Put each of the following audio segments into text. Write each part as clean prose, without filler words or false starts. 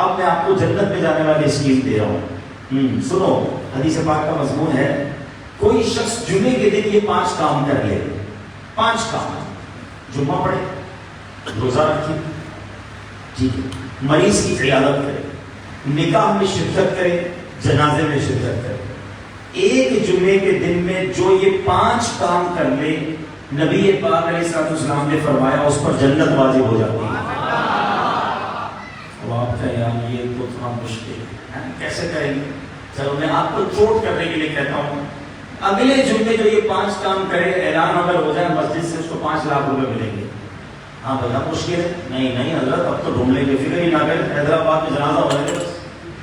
اب میں آپ کو جنت میں جانے والی اسکیم دے رہا ہوں. سنو حدیث پاک کا مضمون ہے کوئی شخص جمعے کے دن یہ 5 کام کر لے. 5 کام. جمعہ پڑھے, روزہ رکھے, ٹھیک ہے, مریض کی عیادت کرے, نکاح میں شرکت کرے, جنازے میں شرکت کرے. ایک جمعے کے دن میں جو یہ 5 کام کر لے, نبی پاک علیہ السلام نے فرمایا اس پر جنت واجب ہو جاتی ہے. اب آپ کہیں یار یہ تو تھوڑا مشکل ہے, کیسے کریں گے؟ چلو میں آپ کو چوٹ کرنے کے لیے کہتا ہوں, اگلے جمعے جو یہ 5 کام کرے, اعلان اگر ہو جائے مسجد سے, اس کو 5 لاکھ روپے ملیں گے. ہاں بھیا مشکل ہے. نہیں حضرت اب تو ڈھونڈ لیں گے, فکر ہی نہ کریں. حیدرآباد میں جنازہ ہو رہے تھے,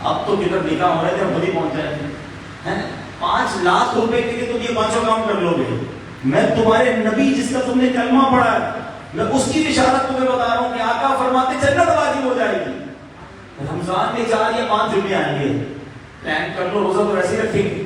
اب تو کدھر نکاح ہو رہے تھے, ہم خود ہی پہنچ جائیں گے. 5 لاکھ روپے کے لیے تم یہ 5 کام کر لو گے. میں تمہارے نبی جس کا تم نے کلمہ پڑھا ہے, میں اس کی بشارت تمہیں بتا رہا ہوں کہ آقا فرماتے جنت واجب ہو جائے گی. رمضان میں 4 یا 5 جمعے آئیں گے, پلان کر لو. روزہ تو ویسے ہی رکھیں گے,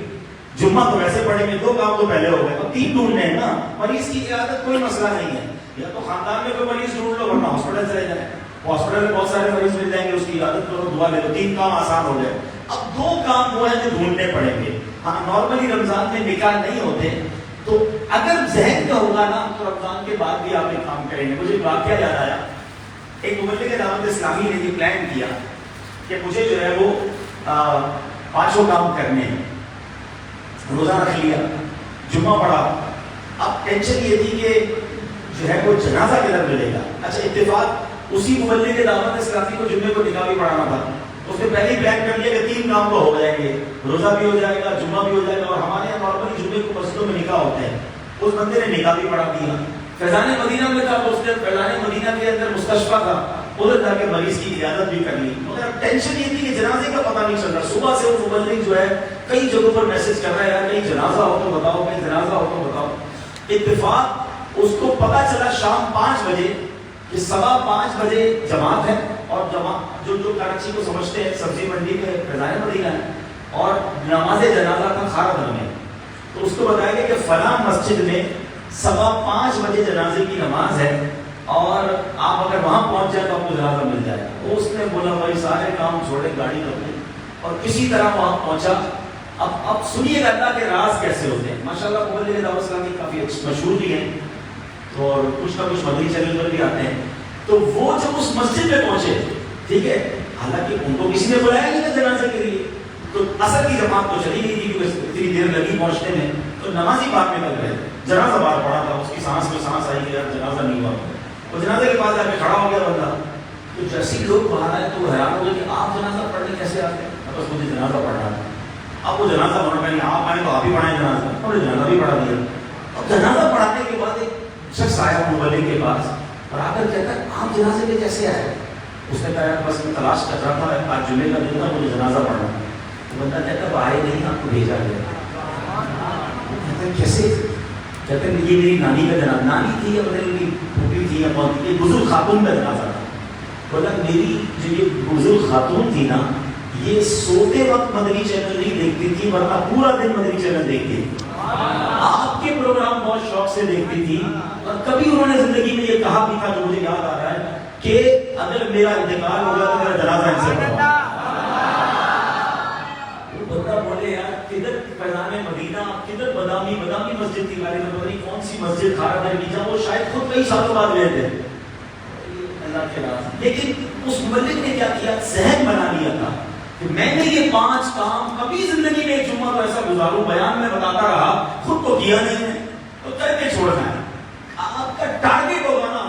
جمعہ تو ویسے پڑھیں گے, 2 کام تو پہلے ہو گئے. اب 3 ڈھونڈنے ہیں نا. مریض کی عیادت کوئی مسئلہ نہیں ہے, یا تو خاندان میں کوئی مریض ڈھونڈ لو, ورنہ ہاسپٹل چلے جائیں. ہاسپٹل میں بہت سارے مریض مل جائیں گے, اس کی عیادت کرو, دعا لے لو. 3 کام آسان ہو گئے. اب 2 کام وہ ہیں جو ڈھونڈنے پڑیں گے. ہاں نارملی رمضان میں نکاح نہیں ہوتے, تو اگر ذہن کا ہوگا نا تو رمضان کے بعد بھی آپ یہ کام کریں گے. مجھے واقعہ یاد آیا, ایک مبلغ دعوت اسلامی نے یہ پلان کیا کہ مجھے جو ہے وہ 5 کام کرنے ہیں. روزہ رکھ لیا, جمعہ پڑھا. اب ٹینشن یہ تھی کہ جو ہے وہ جنازہ کدھر ملے گا. اچھا اتفاق اسی مبلغ دعوت اسلامی کو جمعے کو نکاح بھی پڑھانا تھا. اس نے پہلے ہی پلان کر لیا کہ 3 کام تو ہو جائیں گے, روزہ بھی ہو جائے گا, جمعہ بھی ہو جائے گا. اور ہمارے یہاں نارملی جمعے کو مسجدوں میں نکاح ہوتے ہیں. اس بندے نے نکاح بھی پڑھا دیا. فیضان مدینہ میں تھا, تو اس نے فیضان مدینہ کے اندر مستشفیٰ تھا, ادھر جا کے مریض کی عیادت بھی کر لی. مگر ٹینشن یہ تھی کہ جنازے کا پتہ نہیں چل رہا. صبح سے وہ مبلغ جو ہے کئی جگہوں پر میسج کر رہا ہے, یار کہیں جنازہ ہو تو بتاؤ, کہیں جنازہ ہو تو بتاؤ. اتفاق اس کو پتہ چلا شام 5 بجے کہ 5:15 بجے جماعت ہے. اور جماعت جو کراچی کو سمجھتے ہیں سبزی منڈی میں فیضان مدینہ ہے, اور نماز جنازہ تھا خارد میں. تو اس کو بتایا گیا کہ فلاں مسجد میں 5:15 بجے جنازے کی نماز ہے, اور آپ اگر وہاں پہنچ جائیں تو آپ کو جنازہ مل جائے گا. اس نے بولا بھائی سارے کام چھوڑے, گاڑی رکھیں, اور کسی طرح وہاں پہنچا. اب سنیے اللہ کے راز کیسے ہوتے ہیں. ماشاءاللہ مبلغ دعوت اسلامی کافی مشہور بھی ہیں, اور کچھ نہ کچھ مدنی چینل پر بھی آتے ہیں. تو وہ جب اس مسجد میں پہنچے, ٹھیک ہے, حالانکہ ان کو کسی نے بلایا نہیں تھا جنازے کے لیے, تو اثر کی جماعت تو چلی نہیں تھی کیونکہ اتنی دیر لگی پہنچنے میں. تو نمازی باہر نکل رہے تھے, جنازہ باہر پڑا تھا, اس کی سانس میں سانس آئی کہ یار جنازہ نہیں ہوا. وہ جنازے کے بعد جا کے کھڑا ہو گیا بندہ. تو جیسے ہی لوگ باہر آئے تو وہ حیران ہو گئے کہ آپ جنازہ پڑھنے کیسے آتے ہیں. بس مجھے جنازہ پڑھنا تھا. اب وہ جنازہ پڑھنا نہیں, آپ آئے تو آپ ہی پڑھائیں جنازہ. اور جنازہ بھی پڑھا دیا. اب جنازہ پڑھانے کے بعد ایک شخص آیا مبلغ کے پاس, اور آ کر کہتا ہے آپ جنازے میں کیسے آئے. اس نے کہا بس میں تلاش کر رہا تھا, آج جمعے کا دن تھا, مجھے جنازہ پڑھنا. تو بندہ کہتا ہے آئے نہیں, آپ کو بھیجا گیا. کہتے ہیں کیسے. کہتے ہیں یہ میری نانی کا جنازہ, نانی تھی یا پتہ نہیں پھوپھی تھی یا کون تھی, یہ بزرگ خاتون کا جنازہ تھا. بولا میری جو یہ بزرگ خاتون تھی نا, یہ سوتے وقت مدنی چینل نہیں دیکھتی تھی, ورنہ پورا دن مدنی چینل دیکھتی تھی. آپ کے پروگرام بہت شوق سے دیکھتی تھی, اور کبھی انہوں نے زندگی میں یہ کہا بھی تھا جو مجھے یاد آ رہا ہے کہ اگر میرا انتقال ہو گیا تو میرا جنازہ ان سے پڑھوا. وہ بندہ بولے یار کدھر فیضان مدینہ, کدھر بادامی مسجد تھی, کون سی مسجد خارد میں کی, وہ شاید خود کئی سالوں بعد گئے تھے. اللہ کے راز. لیکن اس مبلغ نے کیا کیا, ذہن بنا لیا تھا کہ میں نے یہ 5 کام کبھی زندگی میں ایک جمعہ تو ایسا گزاروں, بیان میں بتاتا رہا, خود تو کیا نہیں ہے, تو کر کے چھوڑنا ہے. آپ کا ٹارگیٹ ہوگا نا,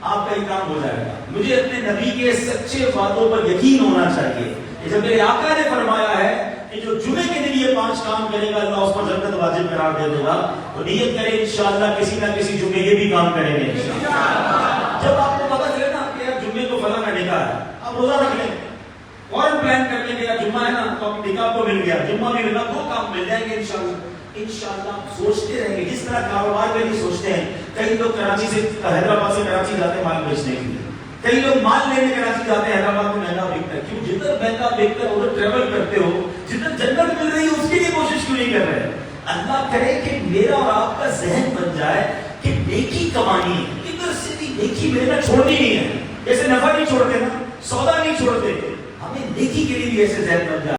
آپ کا یہ کام ہو جائے گا. مجھے اپنے نبی کے سچے وعدوں پر یقین ہونا چاہیے. جب میرے آقا نے فرمایا ہے کہ جو جمعے کے دن یہ 5 کام کرے گا اللہ اس پر جنت واجب قرار دے دے گا, تو نیت کرے انشاءاللہ کسی نہ کسی جمعے یہ بھی کام کریں گے انشاءاللہ. جب آپ کو پتہ چلے نا کہ یار جمعے کو فلاں کا نکاح ہے, آپ روزہ رکھ لیں, اور پلان کر لیں کہ جمعہ ہے نا تو نکاح کو مل گیا, جمعہ بھی ملا, 2 کام مل جائیں گے انشاءاللہ. انشاءاللہ آپ سوچتے رہیں گے جس طرح کاروبار کے لیے سوچتے ہیں. کئی لوگ کراچی سے حیدرآباد سے کراچی جاتے ہیں مال بیچنے کے لیے, کئی لوگ مال لینے کراچی جاتے ہیں, حیدرآباد میں مہنگا بکتا ہے. کیوں؟ جتنا مہنگا بکتا ہے ادھر ٹریول کرتے ہو, جتنا جنت مل رہی ہے اس کے لیے کوشش کیوں نہیں کر رہے. اللہ کرے کہ میرا اور آپ کا ذہن بن جائے کہ نیکی کمانی ہے, ادھر سے بھی نیکی میرے چھوڑنی نہیں ہے. جیسے نفع نہیں چھوڑتے نا, سودا نہیں چھوڑتے, ہمیں نیکی کے لیے بھی ایسے ذہن بن جائے.